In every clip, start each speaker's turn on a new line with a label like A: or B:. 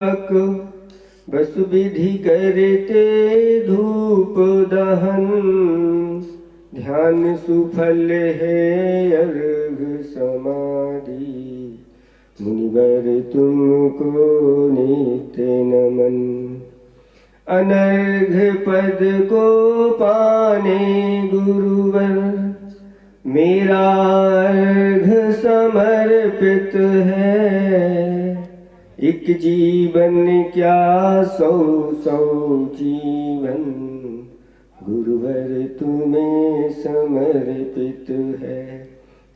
A: बस विधि करते धूप दहन, ध्यान सुफल है अर्घ समाधि, मुनिवर तुमको नित्य नमन। अनर्घ पद को पाने गुरुवर, मेरा अर्घ समर्पित है। एक जीवन क्या सौ सौ जीवन, गुरुवर तुम्हें समर्पित है,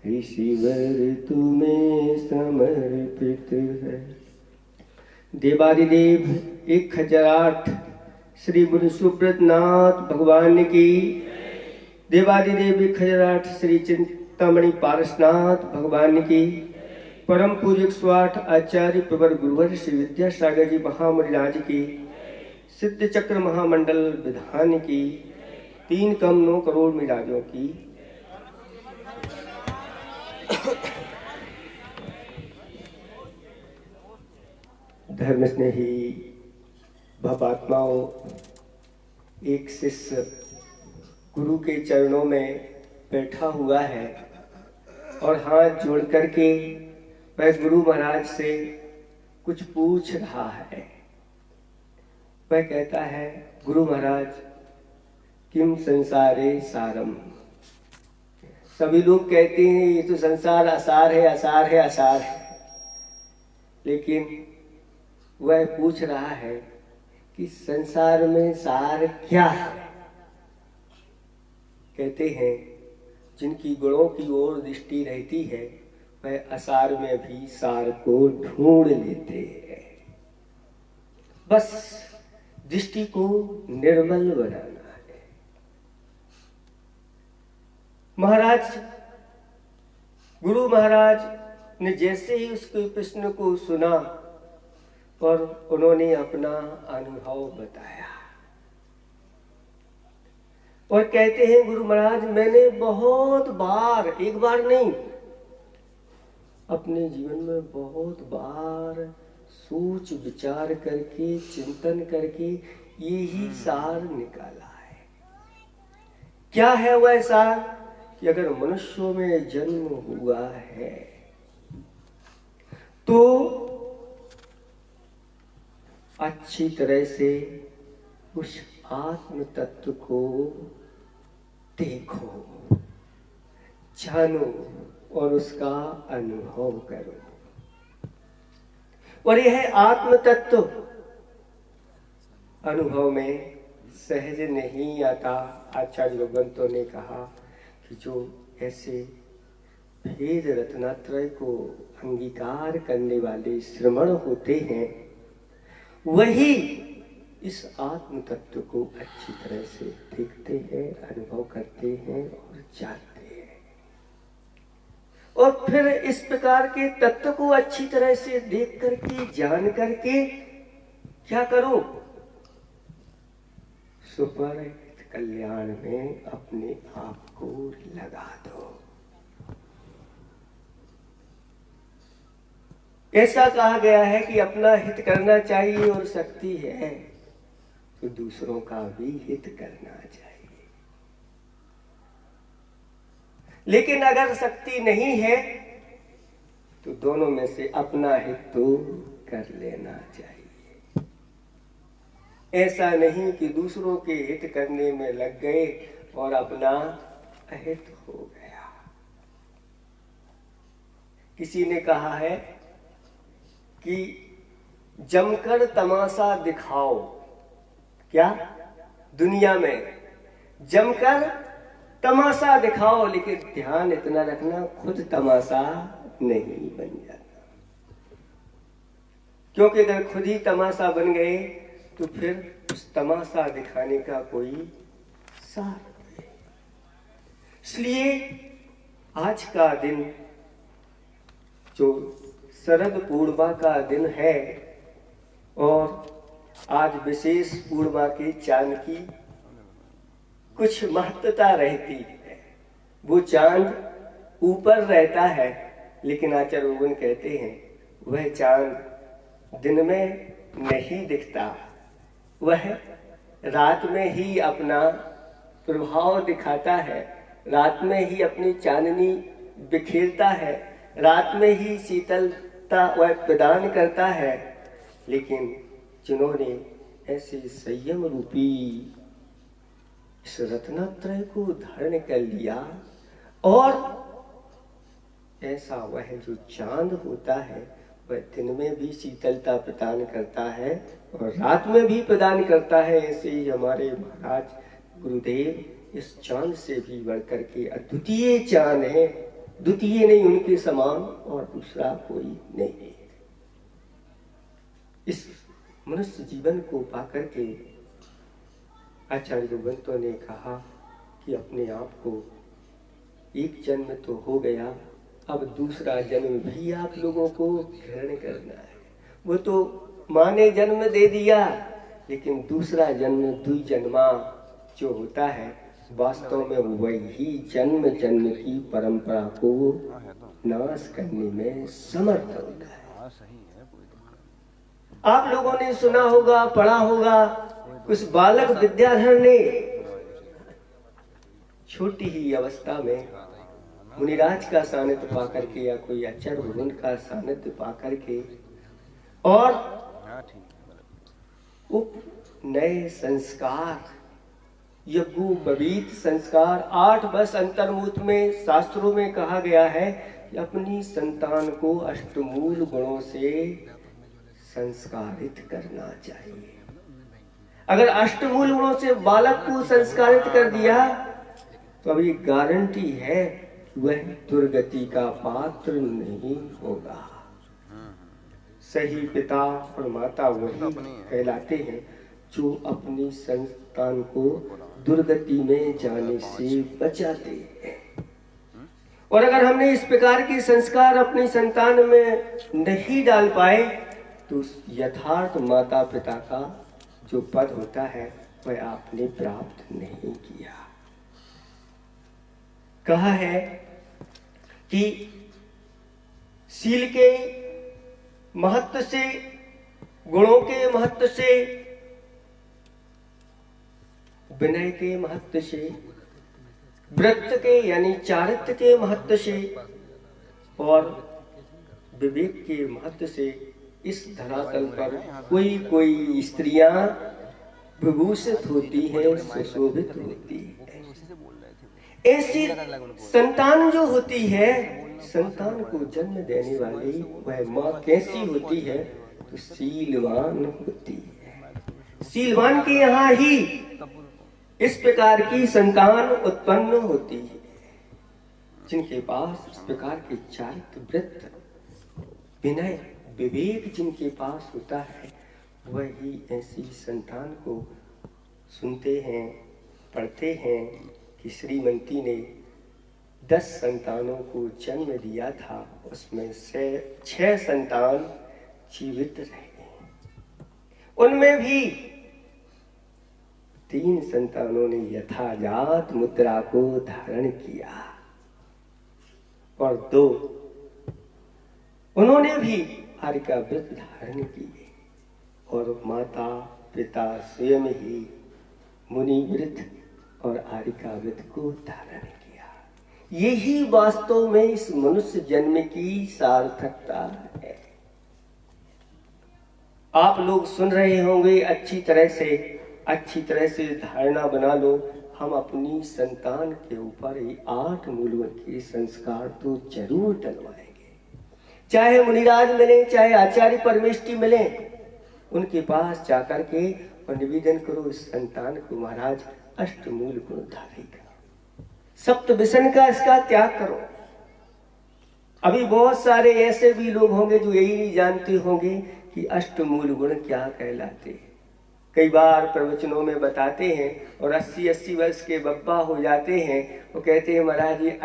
A: ऋषिवर तुम्हें समर्पित है। देवादिदेव 1008 श्री गुरु सुब्रत नाथ भगवान की, देवादिदेव 1008 श्री चिंतामणि पारसनाथ भगवान की, परम पूज्य 108 आचार्य प्रवर गुरुवर श्री विद्यासागर जी महामुनिराज की, सिद्ध चक्र महामंडल विधान की, 3 कम 9 करोड़ मिराजों की। धर्म स्नेही भावात्माओं, एक शिष्य गुरु के चरणों में बैठा हुआ है और हाथ जोड़ करके वह गुरु महाराज से कुछ पूछ रहा है। वह कहता है, गुरु महाराज किम संसारे सारम। सभी लोग कहते हैं ये तो संसार असार है, असार है, असार है, लेकिन वह पूछ रहा है कि संसार में सार क्या है। कहते हैं जिनकी गुणों की ओर दृष्टि रहती है वह असार में भी सार को ढूंढ लेते हैं। बस दृष्टि को निर्मल बनाना है। महाराज गुरु महाराज ने जैसे ही उसके प्रश्न को सुना और उन्होंने अपना अनुभव बताया और कहते हैं, गुरु महाराज मैंने बहुत बार, एक बार नहीं, अपने जीवन में बहुत बार सोच विचार करके चिंतन करके यही सार निकाला है। क्या है वह सार? कि अगर मनुष्यों में जन्म हुआ है तो अच्छी तरह से उस आत्म तत्व को देखो, जानो और उसका अनुभव करो। और यह आत्म तत्व अनुभव में सहज नहीं आता। आचार्य भगवंतों ने कहा कि जो ऐसे भेद रत्नात्रय को अंगीकार करने वाले श्रमण होते हैं वही इस आत्म तत्व को अच्छी तरह से देखते हैं, अनुभव करते हैं और जानते हैं। और फिर इस प्रकार के तत्व को अच्छी तरह से देख करके, जान करके क्या करो? सुपरहित कल्याण में अपने आप को लगा दो। ऐसा कहा गया है कि अपना हित करना चाहिए और शक्ति है तो दूसरों का भी हित करना चाहिए। लेकिन अगर शक्ति नहीं है तो दोनों में से अपना हित तो कर लेना चाहिए। ऐसा नहीं कि दूसरों के हित करने में लग गए और अपना अहित हो गया। किसी ने कहा है कि जमकर तमाशा दिखाओ। क्या? दुनिया में जमकर तमाशा दिखाओ, लेकिन ध्यान इतना रखना खुद तमाशा नहीं बन जाता। क्योंकि अगर खुद ही तमाशा बन गए तो फिर उस तमाशा दिखाने का कोई सार नहीं। इसलिए आज का दिन जो शरद पूर्णिमा का दिन है और आज विशेष पूर्णिमा के चांद की कुछ महत्वता रहती है। वो चांद ऊपर रहता है, लेकिन आचार्य भगवान कहते हैं वह चांद दिन में नहीं दिखता, वह रात में ही अपना प्रभाव दिखाता है, रात में ही अपनी चांदनी बिखेरता है, रात में ही शीतलता वह प्रदान करता है। लेकिन जिन्होंने ऐसे संयम रूपी इस रत्नत्रय को धारण कर लिया, और ऐसा वह जो चांद होता है वह दिन में भी शीतलता प्रदान करता है और रात में भी प्रदान करता है, ऐसे ही हमारे महाराज गुरुदेव इस चांद से भी बढ़कर के अद्वितीय चांद है, द्वितीय नहीं, उनके समान और दूसरा कोई नहीं। इस मनुष्य जीवन को पाकर के आचार्य भगवंतों ने कहा कि अपने आप को एक जन्म तो हो गया, अब दूसरा जन्म भी आप लोगों को ग्रहण करना है। वो तो माँ ने जन्म दे दिया, लेकिन दूसरा जन्म द्विजन्मा जो होता है वास्तव में वही जन्म जन्म की परंपरा को नाश करने में समर्थ होता है। आप लोगों ने सुना होगा, पढ़ा होगा, उस बालक विद्याधर ने छोटी ही अवस्था में मुनिराज का सानिध्य पा करके या कोई आचार्य भगवान का सानिध्य पा करके और नए संस्कार यज्ञोपवीत संस्कार 8 वर्ष अंतर्मुख में शास्त्रों में कहा गया है कि अपनी संतान को अष्टमूल गुणों से संस्कारित करना चाहिए। अगर अष्टमूल गुणों से बालक को संस्कारित कर दिया तो अभी गारंटी है वह दुर्गति का पात्र नहीं होगा। सही पिता और माता वही कहलाते हैं जो अपनी संतान को दुर्गति में जाने से बचाते हैं। और अगर हमने इस प्रकार के संस्कार अपनी संतान में नहीं डाल पाए तो यथार्थ माता पिता का जो पद होता है वह आपने प्राप्त नहीं किया। कहा है कि शील के महत्व से, गुणों के महत्व से, विनय के महत्व से, व्रत के यानी चारित्र के महत्व से और विवेक के महत्व से इस धरातल पर कोई स्त्रियां विभूषित होती है, सुशोभित होती है। ऐसी संतान जो होती है, संतान को जन्म देने वाली वह माँ कैसी होती है तो शीलवान होती है। शीलवान के यहाँ ही इस प्रकार की संतान उत्पन्न होती है, जिनके पास इस प्रकार के चारित्र, व्रत, विनय, विवेक जिनके पास होता है वही ऐसी संतान को सुनते हैं, पढ़ते हैं कि श्रीमती ने 10 संतानों को जन्म दिया था, उसमें से 6 संतान जीवित रहे, उनमें भी 3 संतानों ने यथाजात मुद्रा को धारण किया और 2 उन्होंने भी हारिका व्रत धारण किए और माता पिता स्वयं ही मुनि व्रत और हारिका व्रत को धारण किया। यही वास्तव में इस मनुष्य जन्म की सार्थकता है। आप लोग सुन रहे होंगे, अच्छी तरह से धारणा बना लो, हम अपनी संतान के ऊपर ही 8 मूलों के संस्कार तो जरूर डलवाएंगे। चाहे मुनिराज मिले, चाहे आचार्य परमेष्टि मिले, उनके पास जाकर के और निवेदन करो इस संतान को महाराज अष्टमूल गुण धारण करो, सप्त व्यसन का इसका त्याग करो। अभी बहुत सारे ऐसे भी लोग होंगे जो यही नहीं जानते होंगे कि अष्टमूल गुण क्या कहलाते हैं। कई बार प्रवचनों में बताते हैं और 80-80 वर्ष के बब्बा हो जाते हैं, वो कहते हैं महाराज ये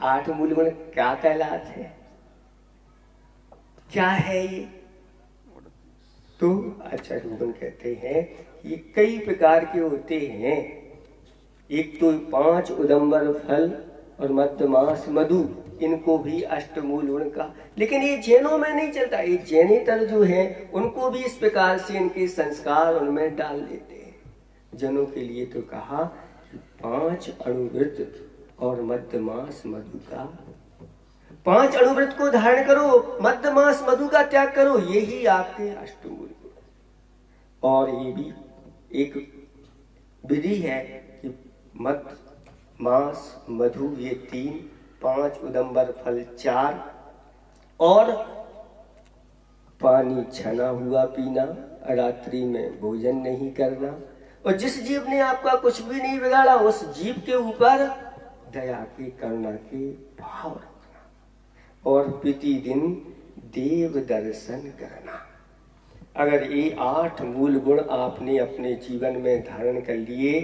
A: 8 मूल गुण क्या कहलाते हैं, क्या है ये? तो आचार्य गुण कहते हैं ये कई प्रकार के होते हैं। एक तो 5 उदंबर फल और मध्य मास मधु, इनको भी अष्टमूल गुण का। लेकिन ये जैनों में नहीं चलता। ये जैनेतर जो है उनको भी इस प्रकार से इनके संस्कार उनमें डाल देते हैं। जनों के लिए तो कहा 5 अणुव्रत और मध्य मास मधु का, 5 अणुव्रत को धारण करो, मध्य मास मधु का त्याग करो, यही आपके अष्टमूल गुण। और ये भी एक विधि है कि मध्य मास मधु ये 3, 5 उदंबर फल 4, और पानी छना हुआ पीना, रात्रि में भोजन नहीं करना, और जिस जीव ने आपका कुछ भी नहीं बिगाड़ा उस जीव के ऊपर दया के करुणा के भाव रखना, और प्रतिदिन देव दर्शन करना। अगर ये 8 मूल गुण आपने अपने जीवन में धारण कर लिए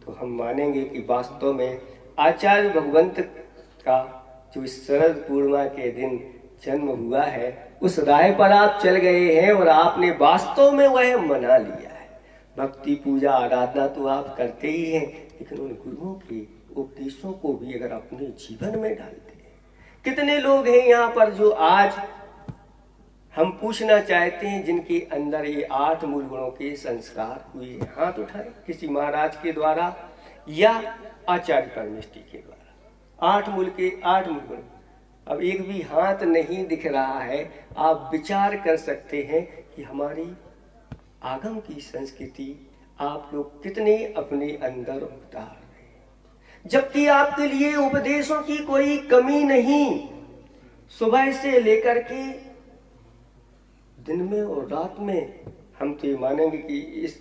A: तो हम मानेंगे कि वास्तव में आचार्य भगवंत का जो शरद पूर्णिमा के दिन जन्म हुआ है उस राह पर आप चल गए हैं और आपने वास्तव में वह मना लिया है। भक्ति पूजा आराधना तो आप करते ही हैं, लेकिन उन गुरुओं के उपदेशों को भी अगर अपने जीवन में डालते हैं। कितने लोग हैं यहाँ पर जो आज हम पूछना चाहते हैं जिनके अंदर ये 8 मूल गुणों के संस्कार हुए, हाथ उठाए किसी महाराज के द्वारा या आचार्य परमेष्टि के द्वारा। 8 मूल गुण। अब एक भी हाथ नहीं दिख रहा है। आप विचार कर सकते हैं कि हमारी आगम की संस्कृति आप लोग कितने अपने अंदर उतार रहे हैं, जबकि आपके लिए उपदेशों की कोई कमी नहीं। सुबह से लेकर के दिन में और रात में हम तो मानेंगे कि इस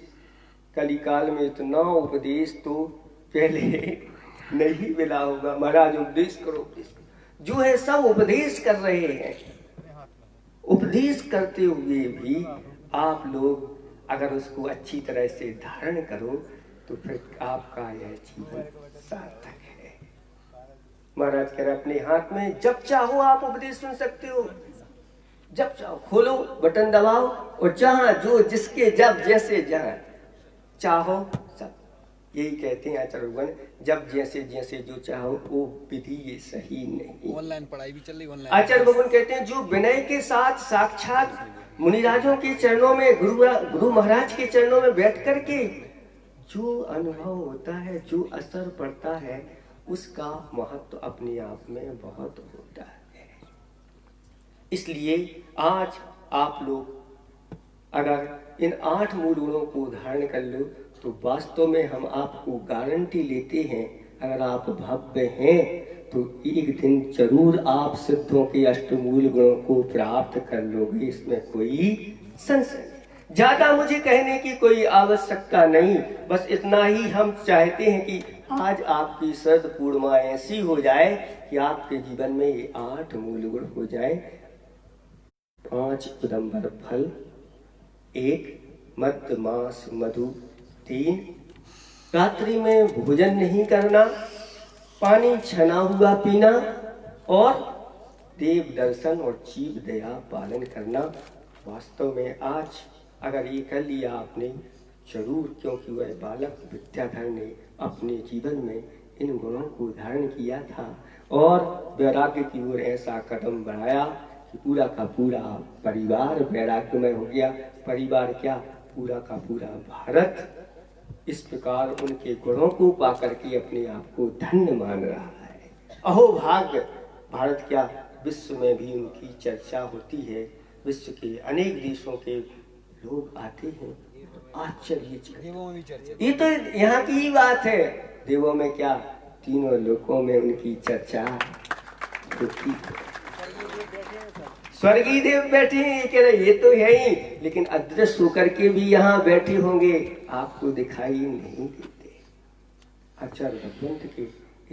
A: कलिकाल में इतना उपदेश तो पहले नहीं मिला होगा। महाराज उपदेश करो, उपदेश करो, जो है सब उपदेश कर रहे हैं। उपदेश करते हुए भी आप लोग अगर उसको अच्छी तरह से धारण करो तो फिर आपका यह जीवन सार्थक है। महाराज कह रहे अपने हाथ में जब चाहो आप उपदेश सुन सकते हो, जब चाहो खोलो बटन दबाओ और जहां जो जिसके जब जैसे जहां चाहो सब। यही कहते हैं आचार्य भगवान, जब जैसे जैसे जो चाहो वो विधि ये सही नहीं।
B: ऑनलाइन पढ़ाई भी चल रही ऑनलाइन।
A: आचार्य भगवान कहते हैं जो विनय के साथ साक्षात मुनिराजों के चरणों में गुरु महाराज के चरणों में बैठ करके जो अनुभव होता है, जो असर पड़ता है, उसका महत्व अपने आप में बहुत होता है। इसलिए आज आप लोग अगर इन 8 मूल गुणों को धारण कर लो तो वास्तव में हम आपको गारंटी लेते हैं, अगर आप भव्य हैं तो एक दिन जरूर आप सिद्धों के अष्टमूल गुणों को प्राप्त कर लोगे, इसमें कोई संशय नहीं। ज्यादा मुझे कहने की कोई आवश्यकता नहीं, बस इतना ही हम चाहते हैं कि आज आपकी शरद पूर्णिमा ऐसी हो जाए कि आपके जीवन में ये 8 मूल गुण हो जाए। 5 उदंबर फल 1, मध्य मास मधु 3, रात्रि में भोजन नहीं करना, पानी छना हुआ पीना और देव दर्शन और जीव दया पालन करना। वास्तव में आज अगर ये कर लिया आपने जरूर, क्योंकि वह बालक विद्याधर ने अपने जीवन में इन गुणों को धारण किया था और वैराग्य की ओर ऐसा कदम बढ़ाया कि पूरा का पूरा परिवार वैराग्यमय हो गया। परिवार क्या, पूरा का पूरा भारत इस प्रकार उनके गुणों को पाकर के अपने आप को धन्य मान रहा है। अहो भाग्य, भारत क्या विश्व में भी उनकी चर्चा होती है। विश्व के अनेक देशों के लोग आते हैं, आश्चर्य। ये तो यहाँ की ही बात है, देवों में क्या तीनों लोकों में उनकी चर्चा होती है। स्वर्गीय देव बैठे हैं, कह रहे ये तो है ही, लेकिन अदृश्य होकर के भी यहाँ बैठे होंगे, आपको दिखाई नहीं देते। आचार्य भगवंत के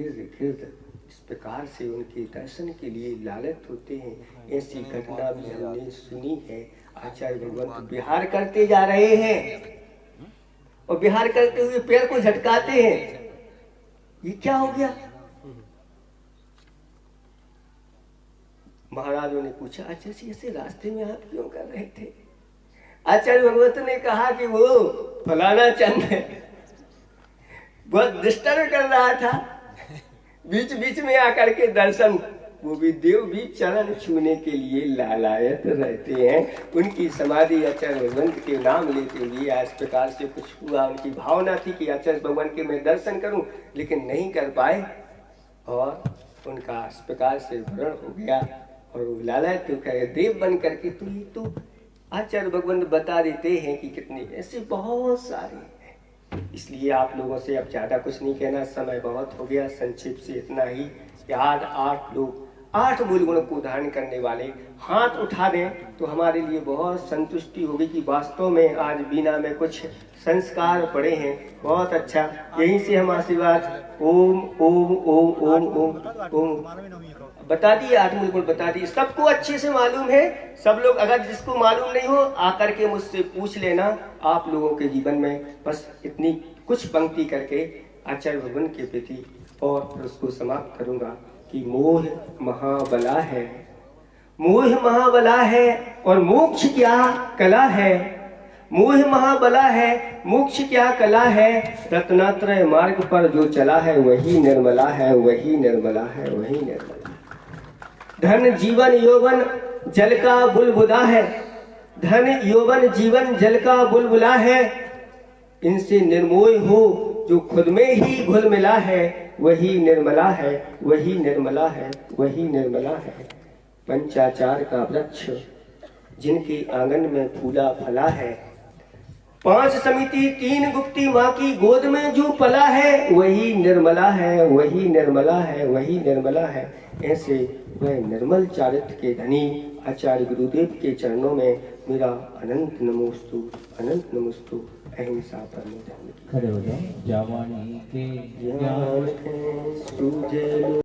A: इर्द गिर्द इस प्रकार से उनके दर्शन के लिए लालच होते हैं। ऐसी घटना भी हमने सुनी है। आचार्य भगवंत विहार करते जा रहे हैं और विहार करते हुए पैर को झटकाते हैं। ये क्या हो गया? महाराजों ने पूछा, अच्छा ऐसे रास्ते में आप क्यों कर रहे थे? आचार्य भगवत ने कहा कि वो फलाना चंद बहुत डिस्टर्ब कर रहा था, बीच बीच में आकर के दर्शन, वो भी देव भी चरण छूने के लिए लालायत रहते हैं। उनकी समाधि आचार्य भगवंत के नाम लेते हुए आज प्रकार से कुछ हुआ। उनकी भावना थी कि आचार्य भगवान के मैं दर्शन करूं, लेकिन नहीं कर पाए और उनका इस प्रकार से मरण हो गया। और वो लालायत तो कहे देव बन करके तो आचार्य भगवंत बता देते हैं कि कितने ऐसे बहुत सारे हैं। इसलिए आप लोगों से अब ज्यादा कुछ नहीं कहना, समय बहुत हो गया। संक्षेप से इतना ही कि आज 8 लोग 8 मूल गुणों को धारण करने वाले हाथ उठा दें तो हमारे लिए बहुत संतुष्टि होगी कि वास्तव में आज बीना में कुछ संस्कार पड़े हैं। बहुत अच्छा, यहीं से हम आशीर्वाद ओम ओम ओम ओम ओम ओम बता दिए। 8 मूल गुण बता दिए, सबको अच्छे से मालूम है। सब लोग, अगर जिसको मालूम नहीं हो आकर के मुझसे पूछ लेना। आप लोगों के जीवन में बस इतनी कुछ पंक्ति करके आचार्य भगवान के प्रति और फिर उसको समाप्त करूंगा कि मोह महाबला है, मोह महाबला है और मोक्ष क्या कला है। मोह महाबला है, मोक्ष क्या कला है। रत्नात्रय मार्ग पर जो चला है वही निर्मला है, वही निर्मला है, वही निर्मला। धन जीवन यौवन जल का बुलबुला है, धन यौवन जीवन जल का बुलबुला है। इनसे निर्मोह हो जो खुद में ही घुल मिला है, वही निर्मला है, वही निर्मला है, वही निर्मला है। पंचाचार का वृक्ष जिनके आंगन में फूला फला है, 5 समिति 3 गुप्ती माँ की गोद में जो पला है, वही निर्मला है, वही निर्मला है, वही निर्मला है। ऐसे वह निर्मल चारित्र के धनी आचार्य गुरुदेव के चरणों में मेरा अनंत नमोस्तु, अनंत नमोस्तु। अहिंसा परमो धर्म की।
B: खड़े हो जाओ। जावानी के ज्ञान
A: सूझे